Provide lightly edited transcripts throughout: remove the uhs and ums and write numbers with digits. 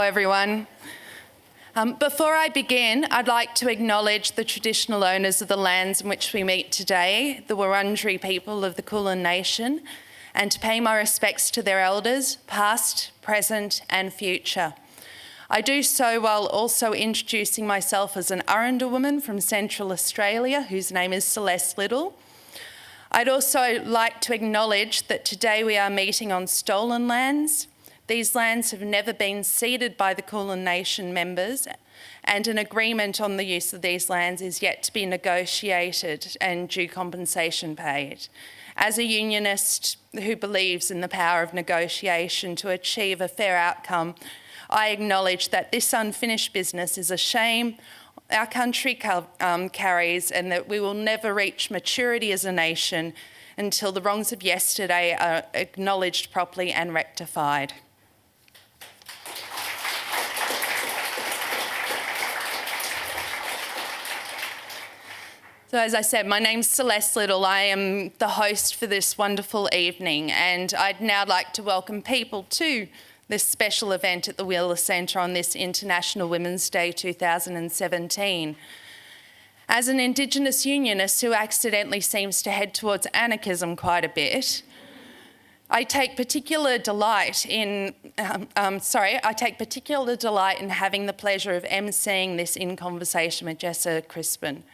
everyone. Before I begin, I'd like to acknowledge the traditional owners of the lands in which we meet today, the Wurundjeri people of the Kulin Nation, and to pay my respects to their elders, past, present, and future. I do so while also introducing myself as an Arundel woman from Central Australia, whose name is Celeste Little. I'd also like to acknowledge that today we are meeting on stolen lands. These lands have never been ceded by the Kulin Nation members, and an agreement on the use of these lands is yet to be negotiated and due compensation paid. As a unionist who believes in the power of negotiation to achieve a fair outcome, I acknowledge that this unfinished business is a shame our country carries, and that we will never reach maturity as a nation until the wrongs of yesterday are acknowledged properly and rectified. So as I said, my name's Celeste Little. I am the host for this wonderful evening, and I'd now like to welcome people to this special event at the Wheeler Centre on this International Women's Day 2017. As an Indigenous unionist who accidentally seems to head towards anarchism quite a bit, I take particular delight in having the pleasure of emceeing this in conversation with Jessa Crispin.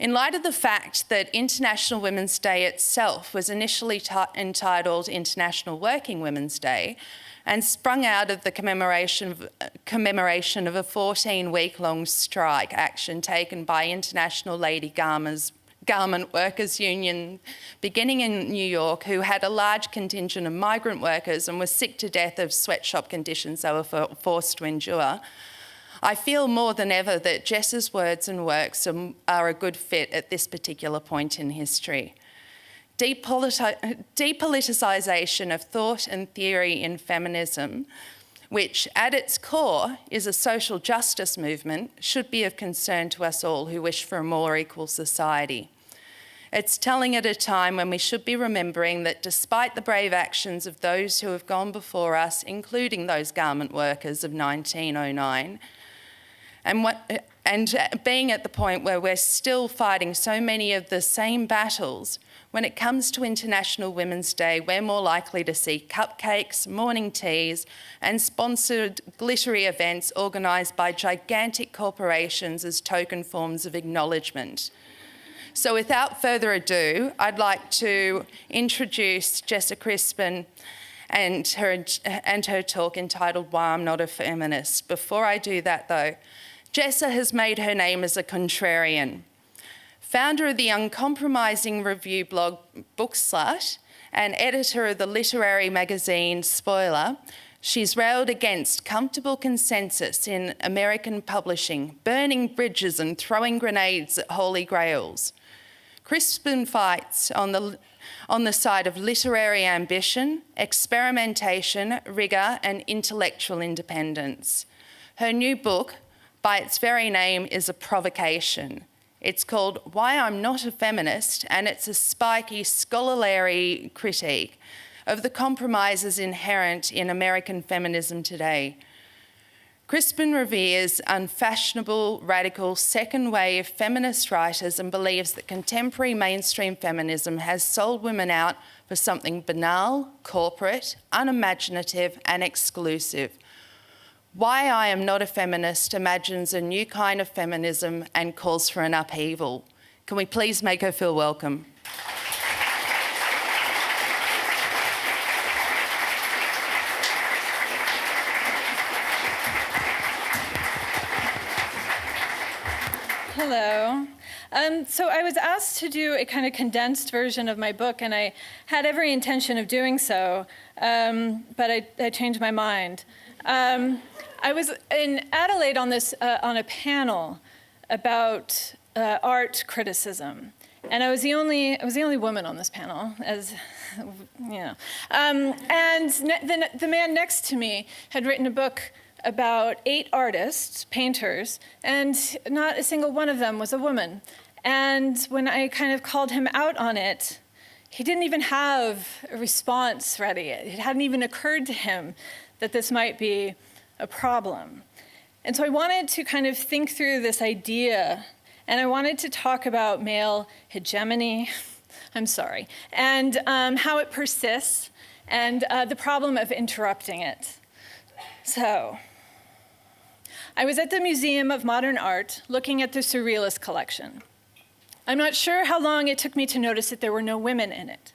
In light of the fact that International Women's Day itself was initially entitled International Working Women's Day and sprung out of the commemoration of a 14-week-long strike action taken by International Lady Garment Workers Union beginning in New York, who had a large contingent of migrant workers and was sick to death of sweatshop conditions they were forced to endure, I feel more than ever that Jessa's words and works are a good fit at this particular point in history. Depoliticisation of thought and theory in feminism, which at its core is a social justice movement, should be of concern to us all who wish for a more equal society. It's telling at a time when we should be remembering that despite the brave actions of those who have gone before us, including those garment workers of 1909, and being at the point where we're still fighting so many of the same battles, when it comes to International Women's Day, we're more likely to see cupcakes, morning teas, and sponsored glittery events organised by gigantic corporations as token forms of acknowledgement. So without further ado, I'd like to introduce Jessa Crispin and her talk entitled Why I'm Not a Feminist. Before I do that though, Jessa has made her name as a contrarian. Founder of the uncompromising review blog Bookslut and editor of the literary magazine Spoila, she's railed against comfortable consensus in American publishing, burning bridges and throwing grenades at holy grails. Crispin fights on the side of literary ambition, experimentation, rigour, and intellectual independence. Her new book, by its very name, is a provocation. It's called Why I'm Not a Feminist, and it's a spiky, scholarly critique of the compromises inherent in American feminism today. Crispin reveres unfashionable, radical, second-wave feminist writers and believes that contemporary mainstream feminism has sold women out for something banal, corporate, unimaginative, and exclusive. Why I Am Not a Feminist imagines a new kind of feminism and calls for an upheaval. Can we please make her feel welcome? Hello. So I was asked to do a kind of condensed version of my book, and I had every intention of doing so, but I changed my mind. I was in Adelaide on a panel about art criticism, and I was the only woman on this panel, as you know. And the man next to me had written a book about 8 artists, painters, and not a single one of them was a woman. And when I kind of called him out on it, he didn't even have a response ready. It hadn't even occurred to him that this might be a problem. And so I wanted to kind of think through this idea, and I wanted to talk about male hegemony, I'm sorry, and how it persists, and the problem of interrupting it. So, I was at the Museum of Modern Art looking at the Surrealist collection. I'm not sure how long it took me to notice that there were no women in it.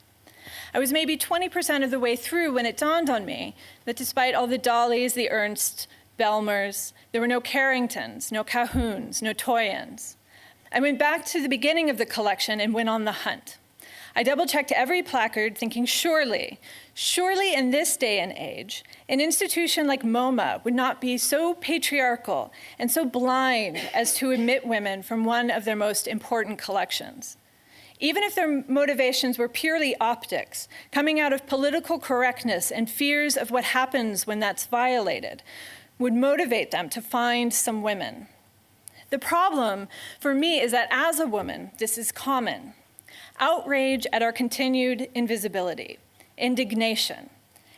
I was maybe 20% of the way through when it dawned on me that despite all the Dollies, the Ernsts, Belmers, there were no Carringtons, no Cahoons, no Toyans. I went back to the beginning of the collection and went on the hunt. I double-checked every placard, thinking surely in this day and age, an institution like MoMA would not be so patriarchal and so blind as to omit women from one of their most important collections. Even if their motivations were purely optics, coming out of political correctness and fears of what happens when that's violated, would motivate them to find some women. The problem for me is that as a woman, this is common. Outrage at our continued invisibility, indignation.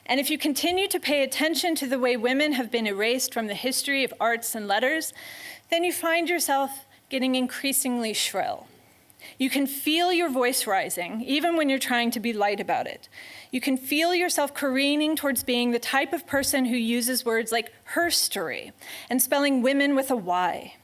And if you continue to pay attention to the way women have been erased from the history of arts and letters, then you find yourself getting increasingly shrill. You can feel your voice rising, even when you're trying to be light about it. You can feel yourself careening towards being the type of person who uses words like herstory and spelling women with a Y.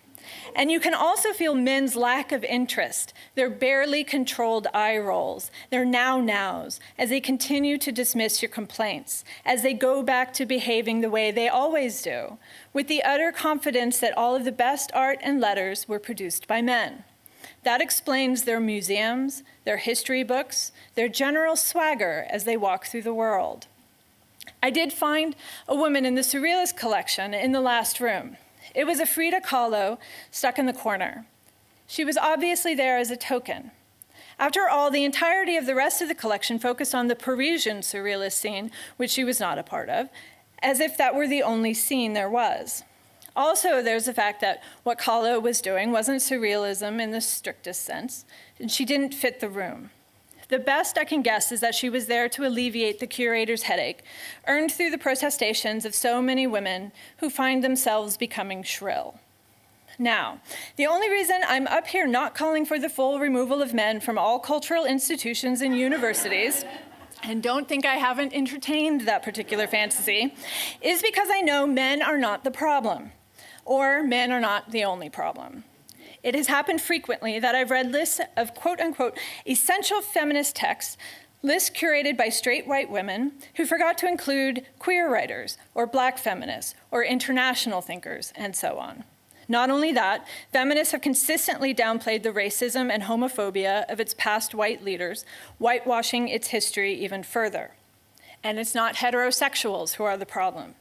And you can also feel men's lack of interest, their barely controlled eye rolls, their now-nows, as they continue to dismiss your complaints, as they go back to behaving the way they always do, with the utter confidence that all of the best art and letters were produced by men. That explains their museums, their history books, their general swagger as they walk through the world. I did find a woman in the Surrealist collection in the last room. It was a Frida Kahlo stuck in the corner. She was obviously there as a token. After all, the entirety of the rest of the collection focused on the Parisian Surrealist scene, which she was not a part of, as if that were the only scene there was. Also, there's the fact that what Kahlo was doing wasn't surrealism in the strictest sense, and she didn't fit the room. The best I can guess is that she was there to alleviate the curator's headache, earned through the protestations of so many women who find themselves becoming shrill. Now, the only reason I'm up here not calling for the full removal of men from all cultural institutions and universities, and don't think I haven't entertained that particular fantasy, is because I know men are not the problem, or men are not the only problem. It has happened frequently that I've read lists of quote-unquote essential feminist texts, lists curated by straight white women who forgot to include queer writers, or black feminists, or international thinkers, and so on. Not only that, feminists have consistently downplayed the racism and homophobia of its past white leaders, whitewashing its history even further. And it's not heterosexuals who are the problem.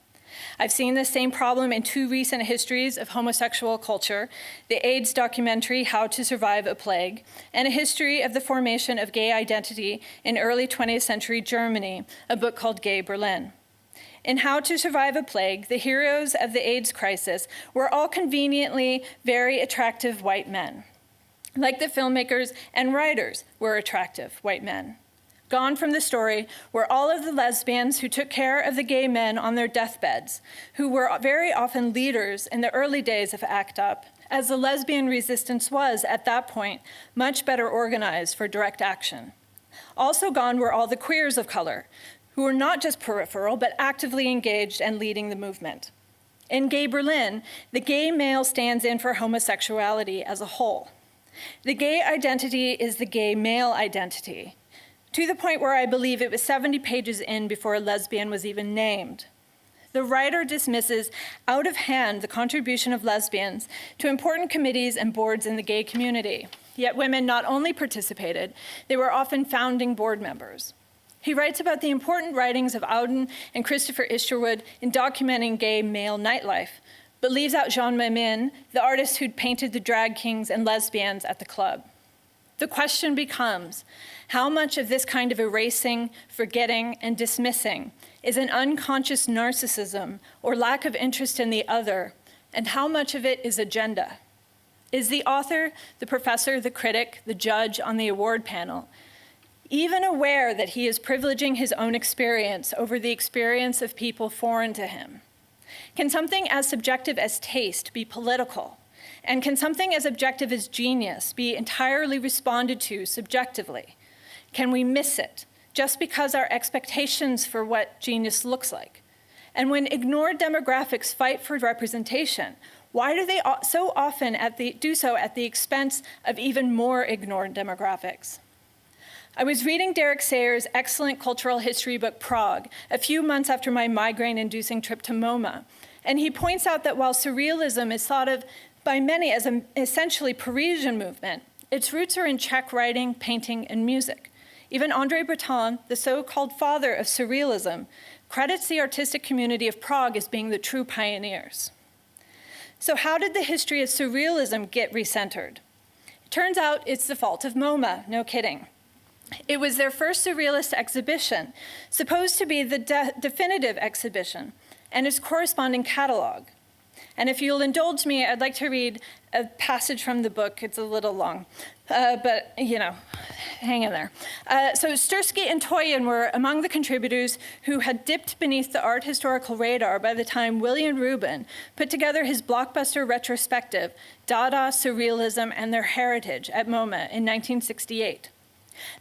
I've seen this same problem in two recent histories of homosexual culture, the AIDS documentary, How to Survive a Plague, and a history of the formation of gay identity in early 20th century Germany, a book called Gay Berlin. In How to Survive a Plague, the heroes of the AIDS crisis were all conveniently very attractive white men. Like the filmmakers and writers were attractive white men. Gone from the story were all of the lesbians who took care of the gay men on their deathbeds, who were very often leaders in the early days of ACT UP, as the lesbian resistance was, at that point, much better organized for direct action. Also gone were all the queers of color, who were not just peripheral, but actively engaged and leading the movement. In Gay Berlin, the gay male stands in for homosexuality as a whole. The gay identity is the gay male identity, to the point where I believe it was 70 pages in before a lesbian was even named. The writer dismisses out of hand the contribution of lesbians to important committees and boards in the gay community. Yet women not only participated, they were often founding board members. He writes about the important writings of Auden and Christopher Isherwood in documenting gay male nightlife, but leaves out Jean Memin, the artist who'd painted the drag kings and lesbians at the club. The question becomes, how much of this kind of erasing, forgetting, and dismissing is an unconscious narcissism or lack of interest in the other, and how much of it is agenda? Is the author, the professor, the critic, the judge on the award panel even aware that he is privileging his own experience over the experience of people foreign to him? Can something as subjective as taste be political? And can something as objective as genius be entirely responded to subjectively? Can we miss it just because our expectations for what genius looks like? And when ignored demographics fight for representation, why do they so often do so at the expense of even more ignored demographics? I was reading Derek Sayers' excellent cultural history book, Prague, a few months after my migraine-inducing trip to MoMA, and he points out that while surrealism is thought of by many as an essentially Parisian movement, its roots are in Czech writing, painting, and music. Even André Breton, the so-called father of surrealism, credits the artistic community of Prague as being the true pioneers. So how did the history of surrealism get recentered? It turns out it's the fault of MoMA, no kidding. It was their first surrealist exhibition, supposed to be the definitive exhibition, and its corresponding catalog. And if you'll indulge me, I'd like to read a passage from the book. It's a little long, but hang in there. So Stursky and Toyen were among the contributors who had dipped beneath the art historical radar by the time William Rubin put together his blockbuster retrospective, Dada, Surrealism, and Their Heritage at MoMA in 1968.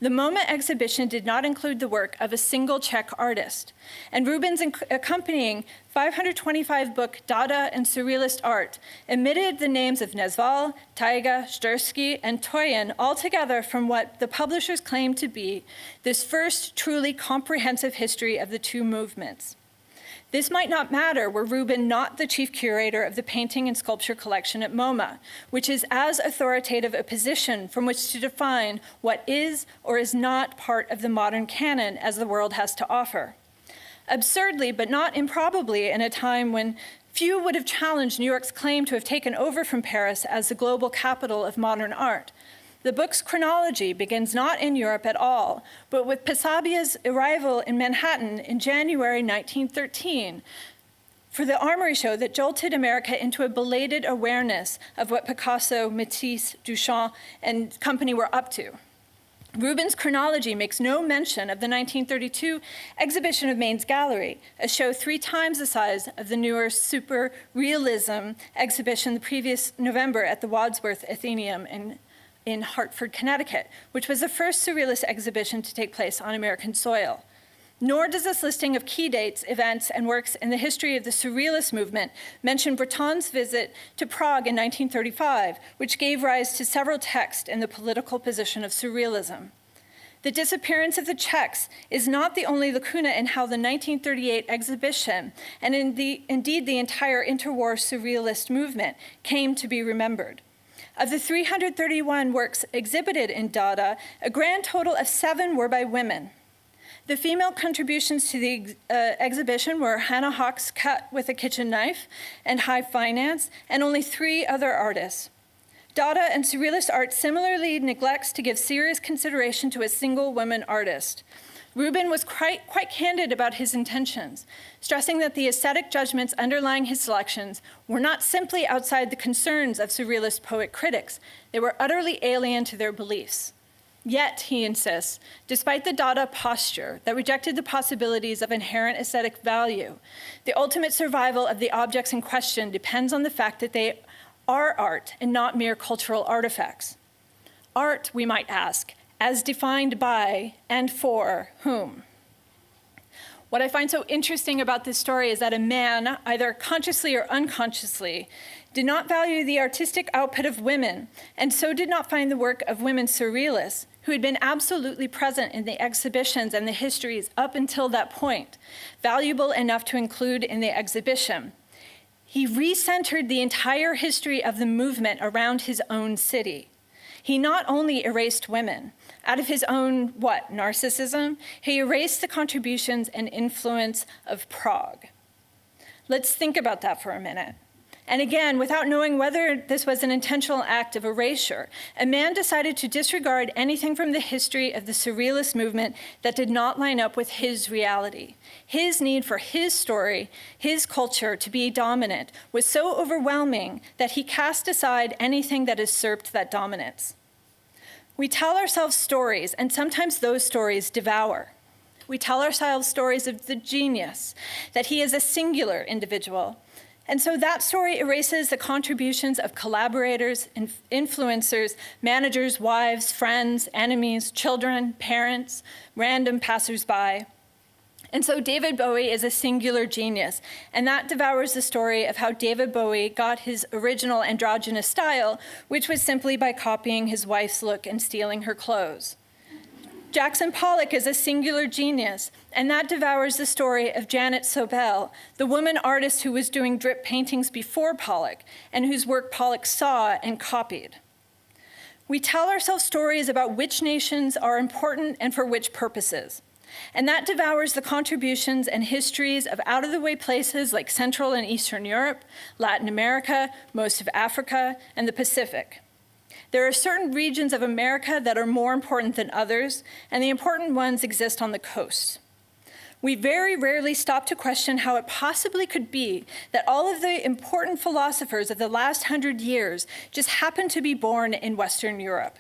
The MoMA exhibition did not include the work of a single Czech artist, and Rubin's accompanying 525 book Dada and Surrealist Art omitted the names of Nezval, Taiga, Stursky, and Toyen altogether from what the publishers claimed to be this first truly comprehensive history of the two movements. This might not matter were Rubin not the chief curator of the painting and sculpture collection at MoMA, which is as authoritative a position from which to define what is or is not part of the modern canon as the world has to offer. Absurdly, but not improbably, in a time when few would have challenged New York's claim to have taken over from Paris as the global capital of modern art, the book's chronology begins not in Europe at all, but with Pissabia's arrival in Manhattan in January 1913 for the Armory Show that jolted America into a belated awareness of what Picasso, Matisse, Duchamp, and company were up to. Rubin's chronology makes no mention of the 1932 exhibition of Main's Gallery, a show 3 times the size of the newer super realism exhibition the previous November at the Wadsworth Atheneum in Hartford, Connecticut, which was the first surrealist exhibition to take place on American soil. Nor does this listing of key dates, events, and works in the history of the surrealist movement mention Breton's visit to Prague in 1935, which gave rise to several texts in the political position of surrealism. The disappearance of the Czechs is not the only lacuna in how the 1938 exhibition, and indeed the entire interwar surrealist movement, came to be remembered. Of the 331 works exhibited in Dada, a grand total of 7 were by women. The female contributions to the exhibition were Hannah Hawk's Cut with a Kitchen Knife and High Finance, and only 3 other artists. Dada and surrealist art similarly neglects to give serious consideration to a single woman artist. Rubin was quite candid about his intentions, stressing that the aesthetic judgments underlying his selections were not simply outside the concerns of surrealist poet critics, they were utterly alien to their beliefs. Yet, he insists, despite the Dada posture that rejected the possibilities of inherent aesthetic value, the ultimate survival of the objects in question depends on the fact that they are art and not mere cultural artifacts. Art, we might ask, as defined by and for whom? What I find so interesting about this story is that a man, either consciously or unconsciously, did not value the artistic output of women, and so did not find the work of women surrealists, who had been absolutely present in the exhibitions and the histories up until that point, valuable enough to include in the exhibition. He recentered the entire history of the movement around his own city. He not only erased women, out of his own, narcissism, he erased the contributions and influence of Prague. Let's think about that for a minute. And again, without knowing whether this was an intentional act of erasure, a man decided to disregard anything from the history of the surrealist movement that did not line up with his reality. His need for his story, his culture to be dominant was so overwhelming that he cast aside anything that usurped that dominance. We tell ourselves stories, and sometimes those stories devour. We tell ourselves stories of the genius, that he is a singular individual, And so that story erases the contributions of collaborators, influencers, managers, wives, friends, enemies, children, parents, random passersby. And so David Bowie is a singular genius, and that devours the story of how David Bowie got his original androgynous style, which was simply by copying his wife's look and stealing her clothes. Jackson Pollock is a singular genius, and that devours the story of Janet Sobel, the woman artist who was doing drip paintings before Pollock, and whose work Pollock saw and copied. We tell ourselves stories about which nations are important and for which purposes. And that devours the contributions and histories of out-of-the-way places like Central and Eastern Europe, Latin America, most of Africa, and the Pacific. There are certain regions of America that are more important than others, and the important ones exist on the coast. We very rarely stop to question how it possibly could be that all of the important philosophers of the last 100 years just happened to be born in Western Europe.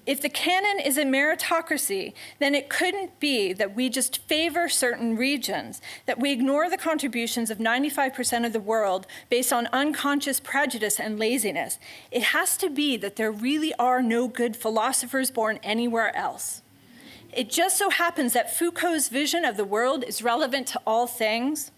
If the canon is a meritocracy, then it couldn't be that we just favor certain regions, that we ignore the contributions of 95% of the world based on unconscious prejudice and laziness. It has to be that there really are no good philosophers born anywhere else. It just so happens that Foucault's vision of the world is relevant to all things.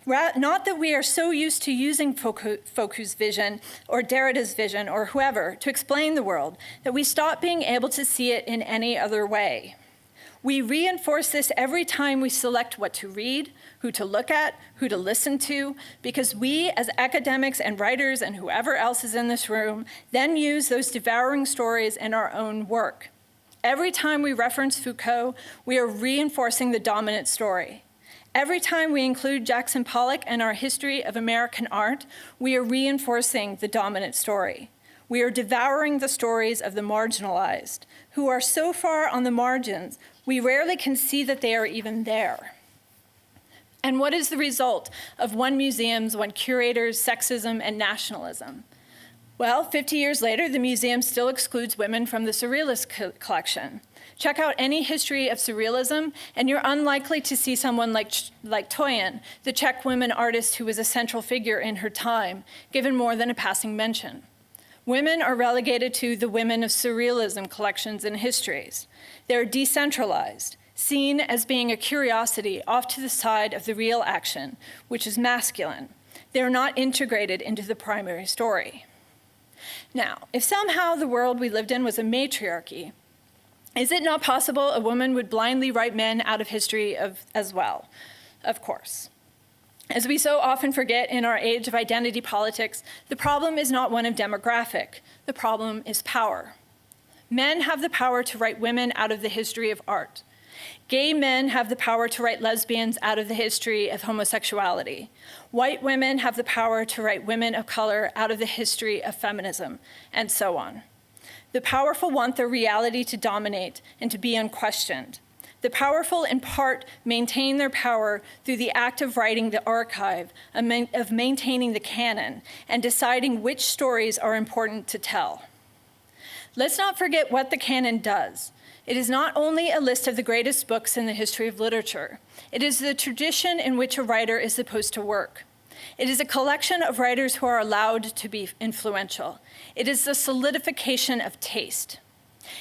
Not that we are so used to using Foucault's vision or Derrida's vision or whoever to explain the world that we stop being able to see it in any other way. We reinforce this every time we select what to read, who to look at, who to listen to, because we as academics and writers and whoever else is in this room then use those devouring stories in our own work. Every time we reference Foucault, we are reinforcing the dominant story. Every time we include Jackson Pollock in our history of American art, we are reinforcing the dominant story. We are devouring the stories of the marginalized, who are so far on the margins, we rarely can see that they are even there. And what is the result of one museum's, one curator's sexism and nationalism? Well, 50 years later, the museum still excludes women from the Surrealist collection. Check out any history of Surrealism, and you're unlikely to see someone like Toyen, the Czech woman artist who was a central figure in her time, given more than a passing mention. Women are relegated to the women of Surrealism collections and histories. They're decentralized, seen as being a curiosity off to the side of the real action, which is masculine. They're not integrated into the primary story. Now, if somehow the world we lived in was a matriarchy, is it not possible a woman would blindly write men out of history as well? Of course. As we so often forget in our age of identity politics, the problem is not one of demographic. The problem is power. Men have the power to write women out of the history of art. Gay men have the power to write lesbians out of the history of homosexuality. White women have the power to write women of color out of the history of feminism, and so on. The powerful want their reality to dominate and to be unquestioned. The powerful, in part, maintain their power through the act of writing the archive, of maintaining the canon, and deciding which stories are important to tell. Let's not forget what the canon does. It is not only a list of the greatest books in the history of literature. It is the tradition in which a writer is supposed to work. It is a collection of writers who are allowed to be influential. It is the solidification of taste.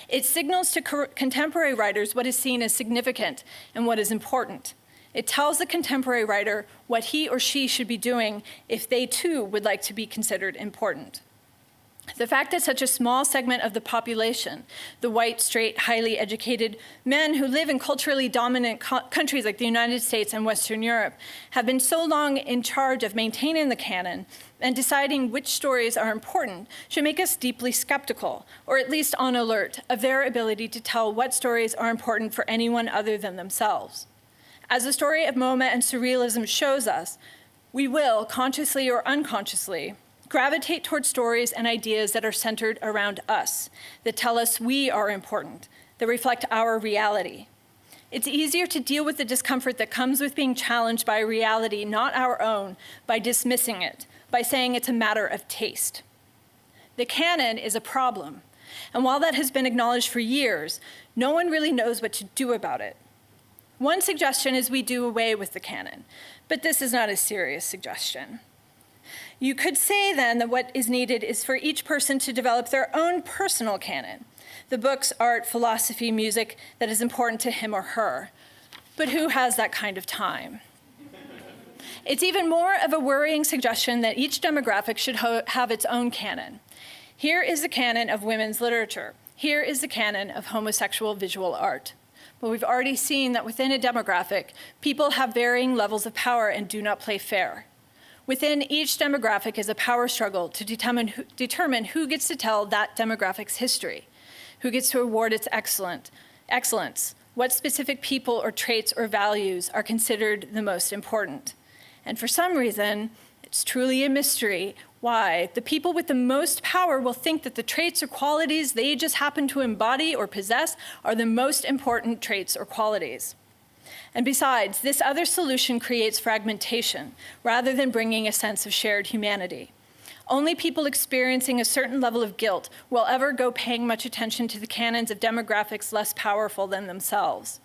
It signals to contemporary writers what is seen as significant and what is important. It tells the contemporary writer what he or she should be doing if they too would like to be considered important. The fact that such a small segment of the population, the white, straight, highly educated men who live in culturally dominant countries like the United States and Western Europe, have been so long in charge of maintaining the canon and deciding which stories are important should make us deeply skeptical, or at least on alert, of their ability to tell what stories are important for anyone other than themselves. As the story of MoMA and Surrealism shows us, we will, consciously or unconsciously, gravitate toward stories and ideas that are centered around us, that tell us we are important, that reflect our reality. It's easier to deal with the discomfort that comes with being challenged by a reality not our own, by dismissing it, by saying it's a matter of taste. The canon is a problem, and while that has been acknowledged for years, no one really knows what to do about it. One suggestion is we do away with the canon, but this is not a serious suggestion. You could say then that what is needed is for each person to develop their own personal canon, the books, art, philosophy, music that is important to him or her. But who has that kind of time? It's even more of a worrying suggestion that each demographic should have its own canon. Here is the canon of women's literature. Here is the canon of homosexual visual art. But we've already seen that within a demographic, people have varying levels of power and do not play fair. Within each demographic is a power struggle to determine who gets to tell that demographic's history, who gets to award its excellence, what specific people or traits or values are considered the most important. And for some reason, it's truly a mystery why the people with the most power will think that the traits or qualities they just happen to embody or possess are the most important traits or qualities. And besides, this other solution creates fragmentation rather than bringing a sense of shared humanity. Only people experiencing a certain level of guilt will ever go paying much attention to the canons of demographics less powerful than themselves.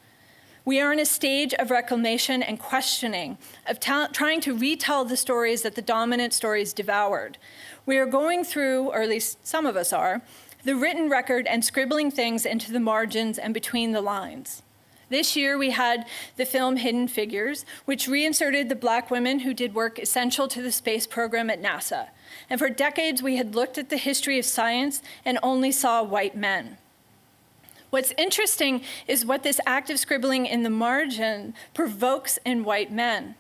We are in a stage of reclamation and questioning, of trying to retell the stories that the dominant stories devoured. We are going through, or at least some of us are, the written record and scribbling things into the margins and between the lines. This year we had the film Hidden Figures, which reinserted the Black women who did work essential to the space program at NASA. And for decades we had looked at the history of science and only saw white men. What's interesting is what this active scribbling in the margin provokes in white men.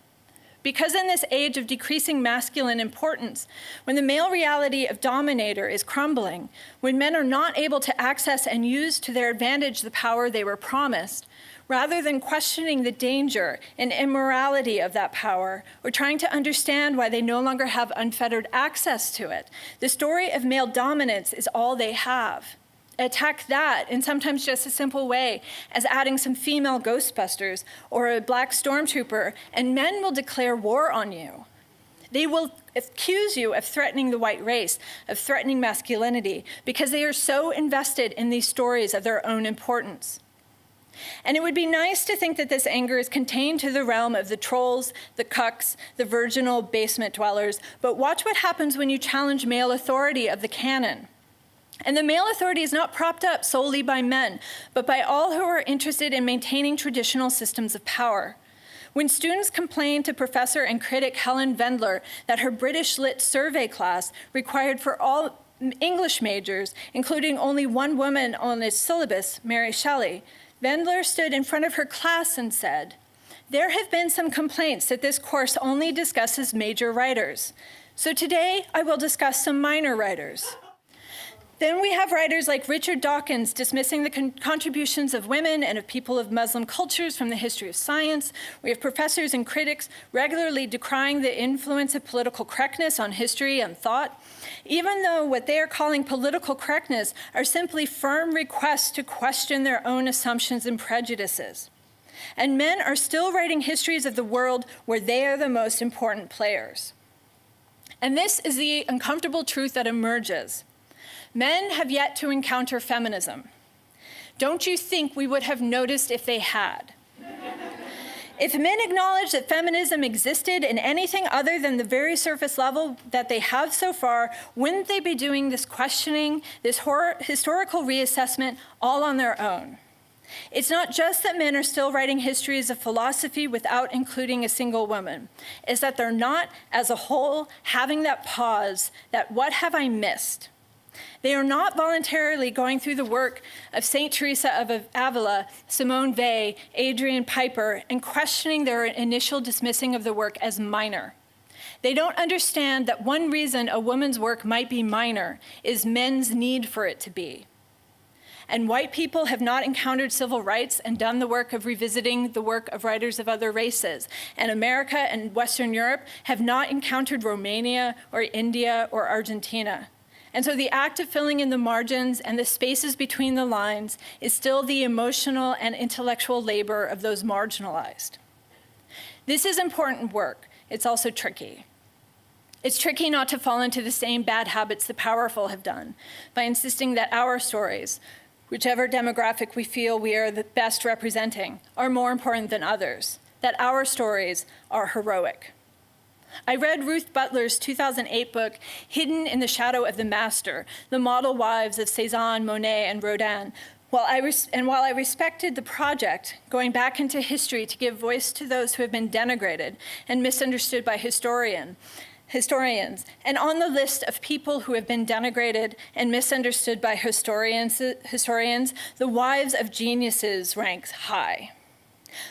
Because in this age of decreasing masculine importance, when the male reality of dominator is crumbling, when men are not able to access and use to their advantage the power they were promised, rather than questioning the danger and immorality of that power, or trying to understand why they no longer have unfettered access to it, the story of male dominance is all they have. Attack that in sometimes just a simple way as adding some female Ghostbusters or a Black stormtrooper, and men will declare war on you. They will accuse you of threatening the white race, of threatening masculinity, because they are so invested in these stories of their own importance. And it would be nice to think that this anger is contained to the realm of the trolls, the cucks, the virginal basement dwellers, but watch what happens when you challenge male authority of the canon. And the male authority is not propped up solely by men, but by all who are interested in maintaining traditional systems of power. When students complained to professor and critic Helen Vendler that her British Lit survey class required for all English majors, including only one woman on its syllabus, Mary Shelley, Vendler stood in front of her class and said, "There have been some complaints that this course only discusses major writers. So today I will discuss some minor writers." Then we have writers like Richard Dawkins dismissing the contributions of women and of people of Muslim cultures from the history of science. We have professors and critics regularly decrying the influence of political correctness on history and thought, even though what they are calling political correctness are simply firm requests to question their own assumptions and prejudices. And men are still writing histories of the world where they are the most important players. And this is the uncomfortable truth that emerges. Men have yet to encounter feminism. Don't you think we would have noticed if they had? If men acknowledged that feminism existed in anything other than the very surface level that they have so far, wouldn't they be doing this questioning, this historical reassessment all on their own? It's not just that men are still writing histories of philosophy without including a single woman. It's that they're not, as a whole, having that pause, that what have I missed? They are not voluntarily going through the work of St. Teresa of Avila, Simone Weil, Adrian Piper, and questioning their initial dismissing of the work as minor. They don't understand that one reason a woman's work might be minor is men's need for it to be. And white people have not encountered civil rights and done the work of revisiting the work of writers of other races. And America and Western Europe have not encountered Romania or India or Argentina. And so the act of filling in the margins and the spaces between the lines is still the emotional and intellectual labor of those marginalized. This is important work. It's also tricky. It's tricky not to fall into the same bad habits the powerful have done by insisting that our stories, whichever demographic we feel we are the best representing, are more important than others, that our stories are heroic. I read Ruth Butler's 2008 book, Hidden in the Shadow of the Master, the model wives of Cézanne, Monet, and Rodin. While I respected the project, going back into history to give voice to those who have been denigrated and misunderstood by historians, and on the list of people who have been denigrated and misunderstood by historians, the wives of geniuses ranks high.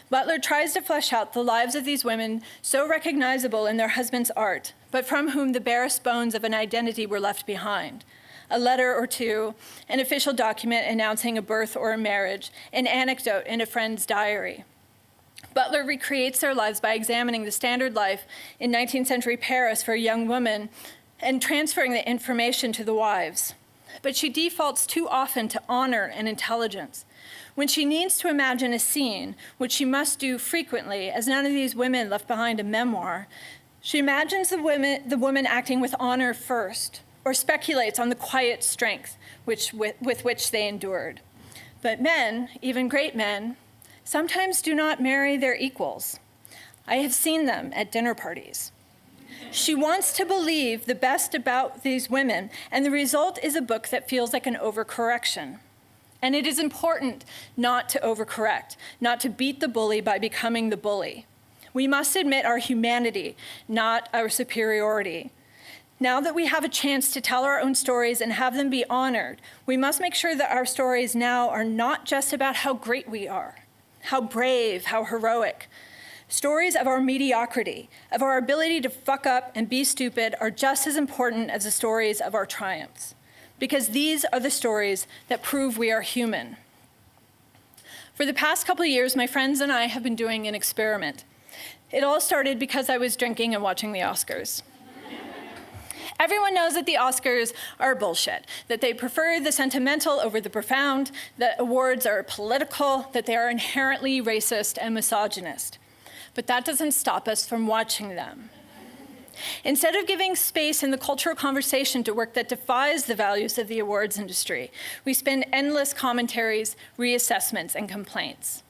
Butler tries to flesh out the lives of these women so recognizable in their husband's art, but from whom the barest bones of an identity were left behind. A letter or two, an official document announcing a birth or a marriage, an anecdote in a friend's diary. Butler recreates their lives by examining the standard life in 19th century Paris for a young woman and transferring the information to the wives. But she defaults too often to honor and intelligence. When she needs to imagine a scene, which she must do frequently, as none of these women left behind a memoir, she imagines the woman acting with honor first, or speculates on the quiet strength with which they endured. But men, even great men, sometimes do not marry their equals. I have seen them at dinner parties. She wants to believe the best about these women, and the result is a book that feels like an overcorrection. And it is important not to overcorrect, not to beat the bully by becoming the bully. We must admit our humanity, not our superiority. Now that we have a chance to tell our own stories and have them be honored, we must make sure that our stories now are not just about how great we are, how brave, how heroic. Stories of our mediocrity, of our ability to fuck up and be stupid are just as important as the stories of our triumphs, because these are the stories that prove we are human. For the past couple of years, my friends and I have been doing an experiment. It all started because I was drinking and watching the Oscars. Everyone knows that the Oscars are bullshit, that they prefer the sentimental over the profound, that awards are political, that they are inherently racist and misogynist. But that doesn't stop us from watching them. Instead of giving space in the cultural conversation to work that defies the values of the awards industry, we spend endless commentaries, reassessments, and complaints.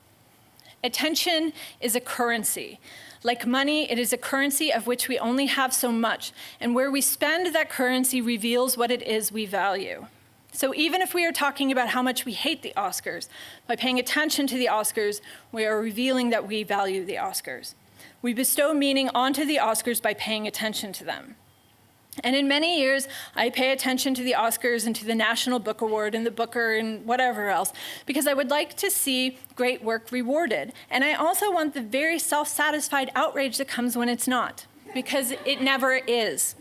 Attention is a currency. Like money, it is a currency of which we only have so much, and where we spend that currency reveals what it is we value. So even if we are talking about how much we hate the Oscars, by paying attention to the Oscars, we are revealing that we value the Oscars. We bestow meaning onto the Oscars by paying attention to them. And in many years, I pay attention to the Oscars and to the National Book Award and the Booker and whatever else, because I would like to see great work rewarded. And I also want the very self-satisfied outrage that comes when it's not, because it never is.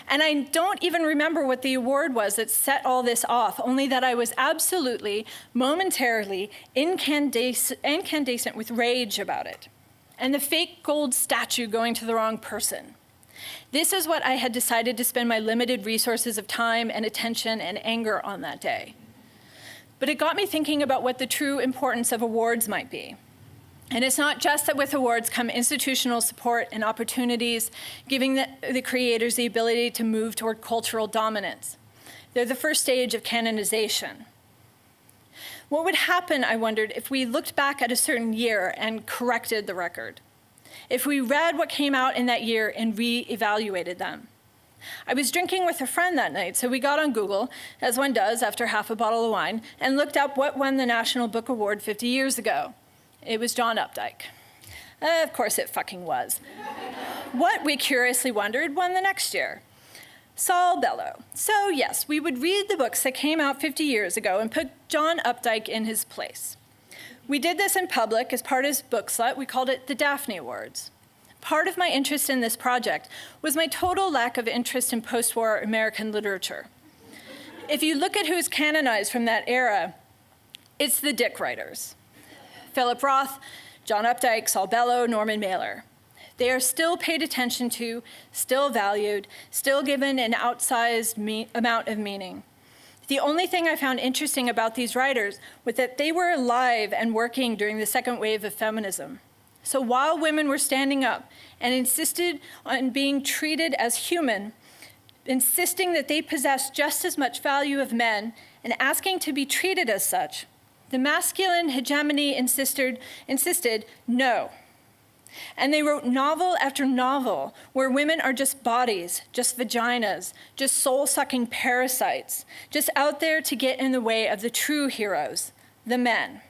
And I don't even remember what the award was that set all this off, only that I was absolutely, momentarily, incandescent with rage about it. And the fake gold statue going to the wrong person. This is what I had decided to spend my limited resources of time and attention and anger on that day. But it got me thinking about what the true importance of awards might be. And it's not just that with awards come institutional support and opportunities, giving the creators the ability to move toward cultural dominance. They're the first stage of canonization. What would happen, I wondered, if we looked back at a certain year and corrected the record? If we read what came out in that year and re-evaluated them? I was drinking with a friend that night, so we got on Google, as one does after half a bottle of wine, and looked up what won the National Book Award 50 years ago. It was John Updike. Of course it fucking was. What, we curiously wondered, won the next year? Saul Bellow. So yes, we would read the books that came out 50 years ago and put John Updike in his place. We did this in public as part of Bookslut. We called it the Daphne Awards. Part of my interest in this project was my total lack of interest in post-war American literature. If you look at who's canonized from that era, it's the dick writers. Philip Roth, John Updike, Saul Bellow, Norman Mailer. They are still paid attention to, still valued, still given an outsized amount of meaning. The only thing I found interesting about these writers was that they were alive and working during the second wave of feminism. So while women were standing up and insisted on being treated as human, insisting that they possessed just as much value as men and asking to be treated as such, the masculine hegemony insisted no. And they wrote novel after novel where women are just bodies, just vaginas, just soul-sucking parasites, just out there to get in the way of the true heroes, the men.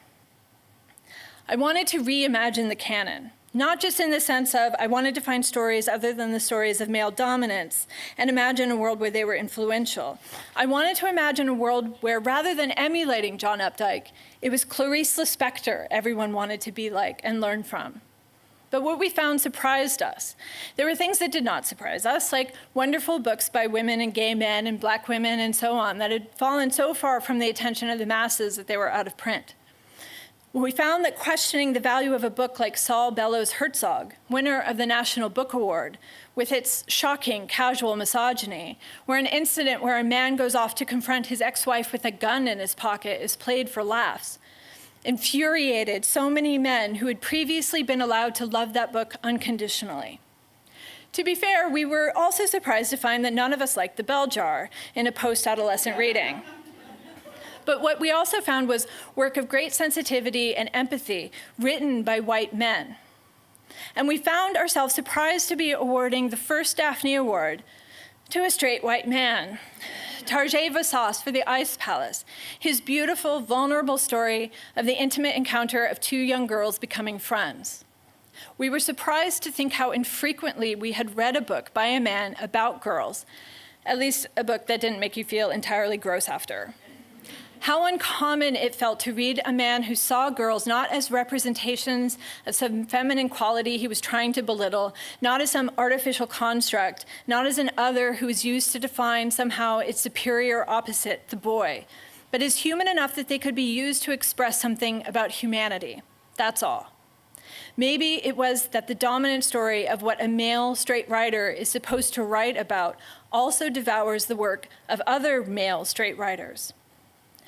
I wanted to reimagine the canon, not just in the sense of I wanted to find stories other than the stories of male dominance and imagine a world where they were influential. I wanted to imagine a world where rather than emulating John Updike, it was Clarice Lispector everyone wanted to be like and learn from. But what we found surprised us. There were things that did not surprise us, like wonderful books by women and gay men and black women and so on that had fallen so far from the attention of the masses that they were out of print. We found that questioning the value of a book like Saul Bellows Herzog, winner of the National Book Award, with its shocking casual misogyny, where an incident where a man goes off to confront his ex-wife with a gun in his pocket is played for laughs, infuriated so many men who had previously been allowed to love that book unconditionally. To be fair, we were also surprised to find that none of us liked The Bell Jar in a post-adolescent reading. But what we also found was work of great sensitivity and empathy written by white men. And we found ourselves surprised to be awarding the first Daphne Award to a straight white man, Tarjei Vassas for The Ice Palace, his beautiful, vulnerable story of the intimate encounter of two young girls becoming friends. We were surprised to think how infrequently we had read a book by a man about girls, at least a book that didn't make you feel entirely gross after. How uncommon it felt to read a man who saw girls not as representations of some feminine quality he was trying to belittle, not as some artificial construct, not as an other who was used to define somehow its superior opposite, the boy, but as human enough that they could be used to express something about humanity. That's all. Maybe it was that the dominant story of what a male straight writer is supposed to write about also devours the work of other male straight writers.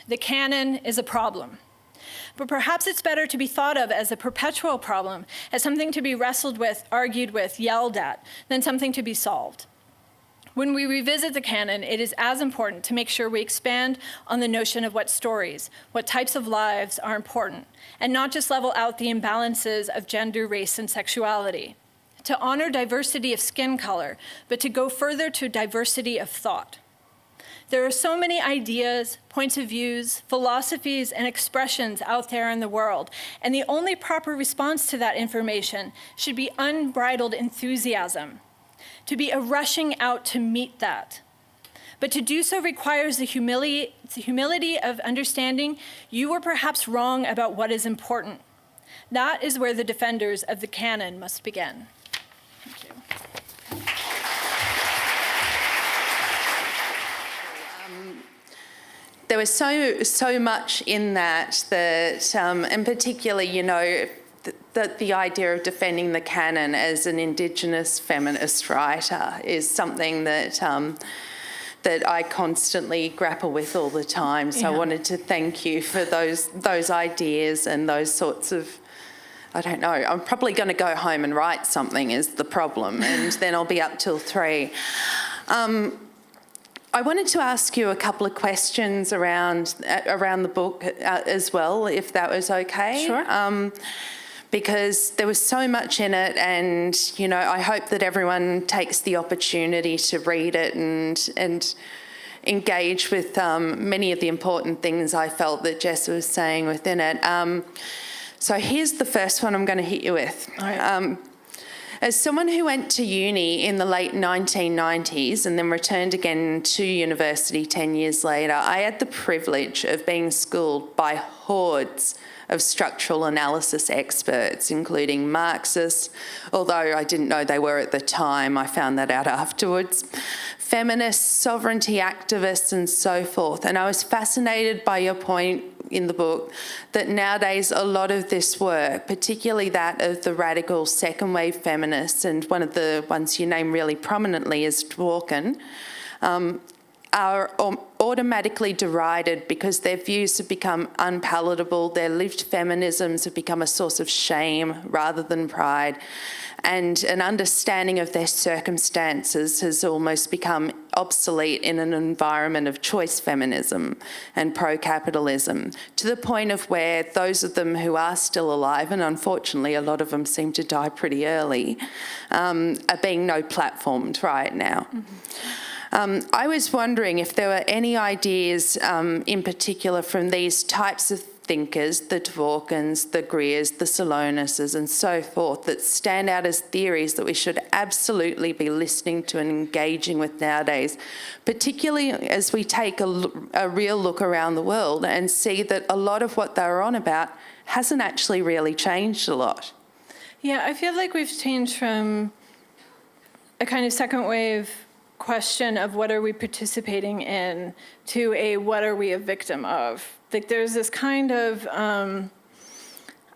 The canon is a problem, but perhaps it's better to be thought of as a perpetual problem, as something to be wrestled with, argued with, yelled at, than something to be solved. When we revisit the canon, it is as important to make sure we expand on the notion of what stories, what types of lives are important, and not just level out the imbalances of gender, race, and sexuality. To honor diversity of skin color, but to go further to diversity of thought. There are so many ideas, points of views, philosophies, and expressions out there in the world, and the only proper response to that information should be unbridled enthusiasm, to be a rushing out to meet that. But to do so requires the humility of understanding you were perhaps wrong about what is important. That is where the defenders of the canon must begin. Thank you. There was so much in that, and particularly, you know, the idea of defending the canon as an Indigenous feminist writer is something that that I constantly grapple with all the time. So I wanted to thank you for those ideas and those sorts of. I don't know. I'm probably going to go home and write something is the problem, and then I'll be up till 3. I wanted to ask you a couple of questions around the book as well, if that was okay. Sure. Because there was so much in it, and you know, I hope that everyone takes the opportunity to read it and engage with many of the important things I felt that Jessa was saying within it. So here's the first one I'm going to hit you with. All right. As someone who went to uni in the late 1990s and then returned again to university 10 years later, I had the privilege of being schooled by hordes of structural analysis experts, including Marxists, although I didn't know they were at the time, I found that out afterwards, feminists, sovereignty activists, and so forth. And I was fascinated by your point in the book that nowadays a lot of this work, particularly that of the radical second wave feminists, and one of the ones you name really prominently is Dworkin, are automatically derided because their views have become unpalatable, their lived feminisms have become a source of shame rather than pride, and an understanding of their circumstances has almost become obsolete in an environment of choice feminism and pro-capitalism, to the point of where those of them who are still alive, and unfortunately a lot of them seem to die pretty early, are being no-platformed right now. I was wondering if there were any ideas in particular from these types of thinkers, the Dworkins, the Greers, the Salonuses and so forth, that stand out as theories that we should absolutely be listening to and engaging with nowadays, particularly as we take a real look around the world and see that a lot of what they're on about hasn't actually really changed a lot. Yeah, I feel like we've changed from a kind of second wave question of what are we participating in to a what are we a victim of. Like there's this kind of,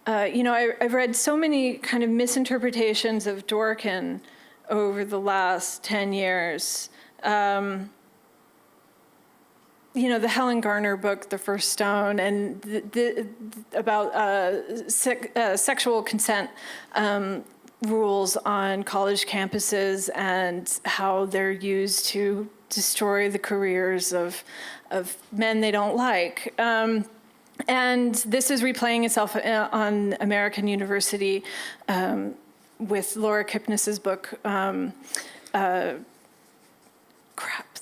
I've read so many kind of misinterpretations of Dworkin over the last 10 years. The Helen Garner book, The First Stone, and about sexual consent rules on college campuses and how they're used to destroy the careers of men they don't like. And this is replaying itself on American University with Laura Kipnis's book, crap,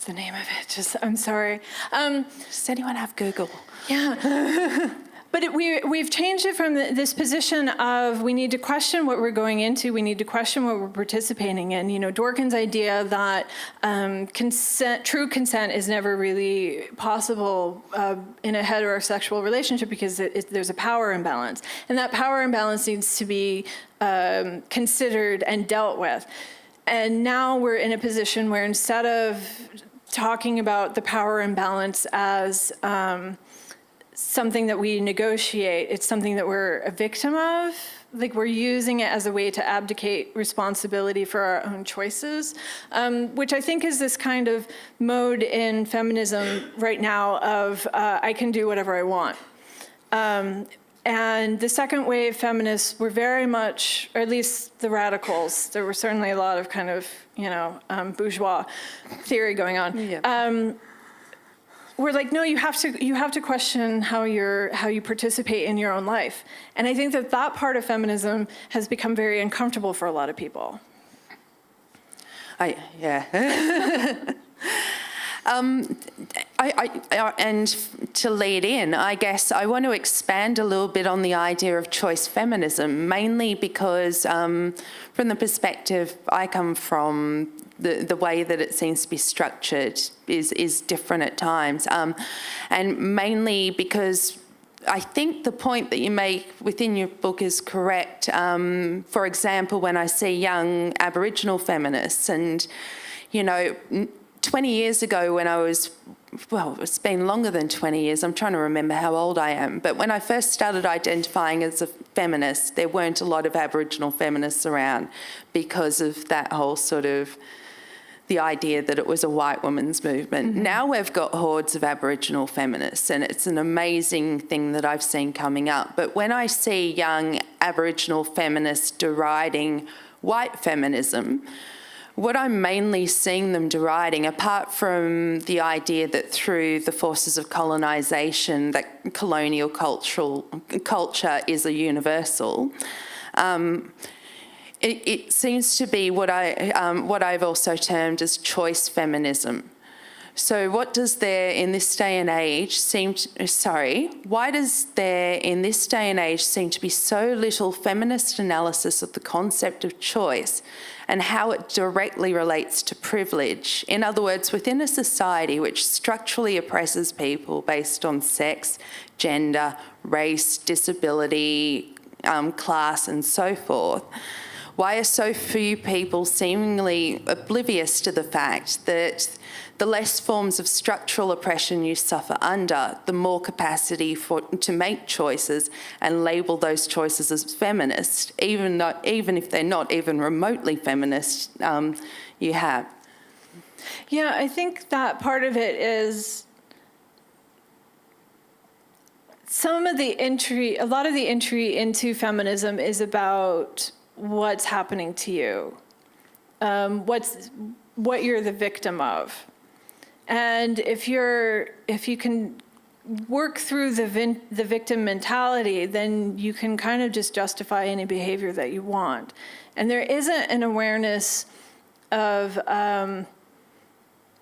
the name of it, I'm sorry. Does anyone have Google? Yeah. But we've changed it from this position of we need to question what we're going into, we need to question what we're participating in. Dworkin's idea that true consent is never really possible in a heterosexual relationship because there's a power imbalance. And that power imbalance needs to be considered and dealt with. And now we're in a position where instead of talking about the power imbalance as something that we negotiate, it's something that we're a victim of. Like we're using it as a way to abdicate responsibility for our own choices, which I think is this kind of mode in feminism right now of I can do whatever I want. And the second wave feminists were very much, or at least the radicals, there were certainly a lot of kind of, bourgeois theory going on. Yeah. We're like, no, you have to question how you participate in your own life. And I think that part of feminism has become very uncomfortable for a lot of people. Yeah. And to lead in, I guess I want to expand a little bit on the idea of choice feminism, mainly because from the perspective I come from, the way that it seems to be structured is different at times. And mainly because I think the point that you make within your book is correct. For example, when I see young Aboriginal feminists and, 20 years ago when I was, it's been longer than 20 years, I'm trying to remember how old I am, but when I first started identifying as a feminist, there weren't a lot of Aboriginal feminists around because of that whole sort of the idea that it was a white woman's movement. Mm-hmm. Now we've got hordes of Aboriginal feminists, and it's an amazing thing that I've seen coming up. But when I see young Aboriginal feminists deriding white feminism, what I'm mainly seeing them deriding, apart from the idea that through the forces of colonisation, that colonial culture is a universal, it seems to be what I've also termed as choice feminism. So what does there in this day and age why does there in this day and age seem to be so little feminist analysis of the concept of choice and how it directly relates to privilege? In other words, within a society which structurally oppresses people based on sex, gender, race, disability, class and so forth, why are so few people seemingly oblivious to the fact that the less forms of structural oppression you suffer under, the more capacity to make choices and label those choices as feminist, even if they're not even remotely feminist, you have? Yeah, I think that part of it is a lot of the entry into feminism is about what's happening to you, what you're the victim of. And if you can work through the victim mentality, then you can kind of just justify any behavior that you want. And there isn't an awareness of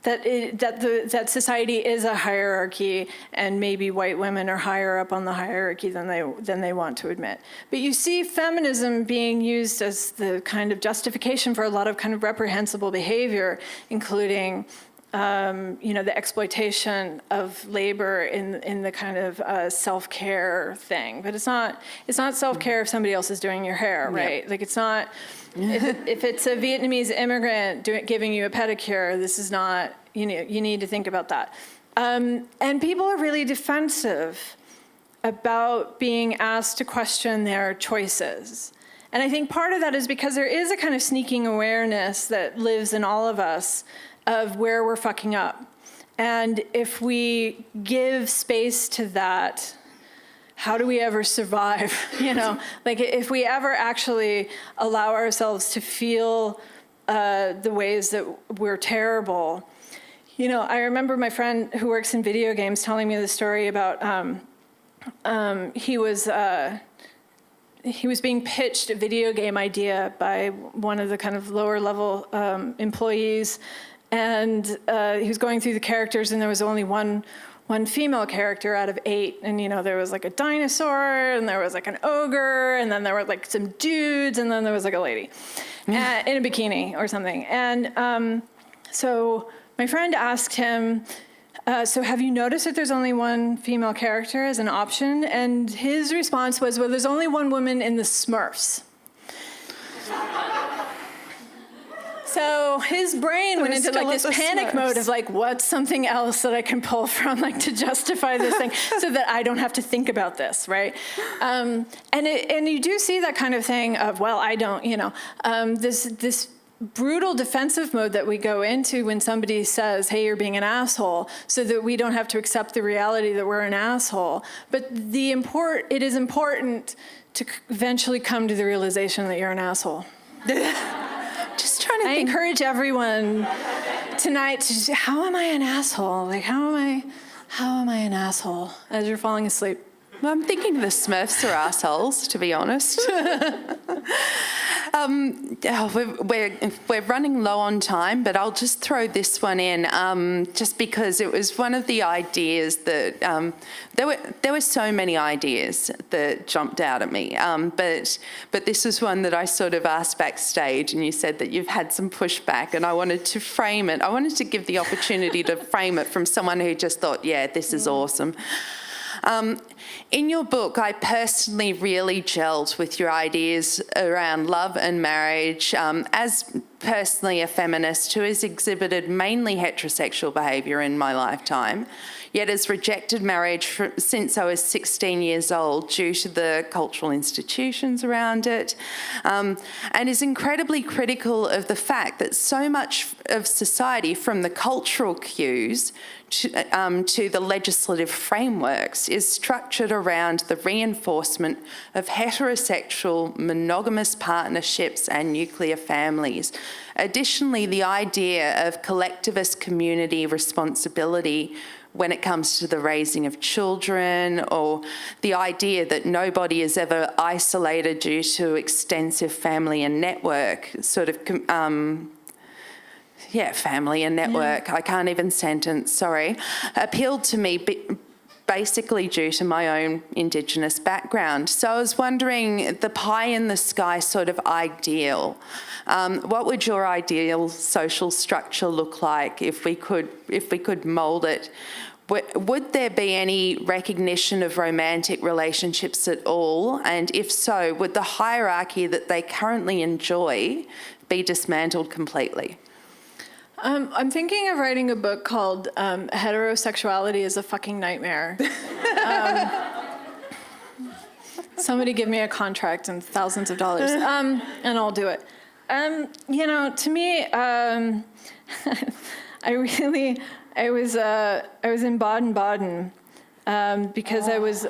that society is a hierarchy, and maybe white women are higher up on the hierarchy than they want to admit. But you see feminism being used as the kind of justification for a lot of kind of reprehensible behavior, including the exploitation of labor in the kind of self-care thing. But it's not self-care if somebody else is doing your hair, right? Yep. Like it's not. If it's a Vietnamese immigrant giving you a pedicure, this is not, you need to think about that. And people are really defensive about being asked to question their choices. And I think part of that is because there is a kind of sneaking awareness that lives in all of us of where we're fucking up. And if we give space to that, how do we ever survive? Like if we ever actually allow ourselves to feel the ways that we're terrible. I remember my friend who works in video games telling me the story about he was being pitched a video game idea by one of the kind of lower level employees, and he was going through the characters, and there was only one female character out of 8, and there was like a dinosaur, and there was like an ogre, and then there were like some dudes, and then there was like a lady in a bikini or something. And so my friend asked him, so have you noticed that there's only one female character as an option? And his response was, well, there's only one woman in the Smurfs. So his brain went into like this panic mode of like, what's something else that I can pull from, like to justify this thing, so that I don't have to think about this, right? And you do see that kind of thing of, well, I don't, this brutal defensive mode that we go into when somebody says, hey, you're being an asshole, so that we don't have to accept the reality that we're an asshole. But it is important to eventually come to the realization that you're an asshole. Just trying to think. I encourage everyone tonight to just, how am I an asshole? Like, how am I an asshole as you're falling asleep? Well, I'm thinking the Smurfs are assholes, to be honest. We're running low on time, but I'll just throw this one in, just because it was one of the ideas that there were so many ideas that jumped out at me, but this was one that I sort of asked backstage, and you said that you've had some pushback, and I wanted to frame it. I wanted to give the opportunity to frame it from someone who just thought, yeah, this is awesome. In your book, I personally really gelled with your ideas around love and marriage. As personally a feminist who has exhibited mainly heterosexual behaviour in my lifetime, yet has rejected marriage since I was 16 years old due to the cultural institutions around it, and is incredibly critical of the fact that so much of society, from the cultural cues to the legislative frameworks, is structured around the reinforcement of heterosexual monogamous partnerships and nuclear families. Additionally, the idea of collectivist community responsibility when it comes to the raising of children, or the idea that nobody is ever isolated due to extensive family and network, family and network, I can't even sentence, sorry, appealed to me basically due to my own Indigenous background. So I was wondering, the pie in the sky sort of ideal, what would your ideal social structure look like if we could mould it? Would there be any recognition of romantic relationships at all? And if so, would the hierarchy that they currently enjoy be dismantled completely? I'm thinking of writing a book called Heterosexuality is a Fucking Nightmare. Somebody give me a contract and thousands of dollars, and I'll do it. To me, I was in Baden-Baden because I was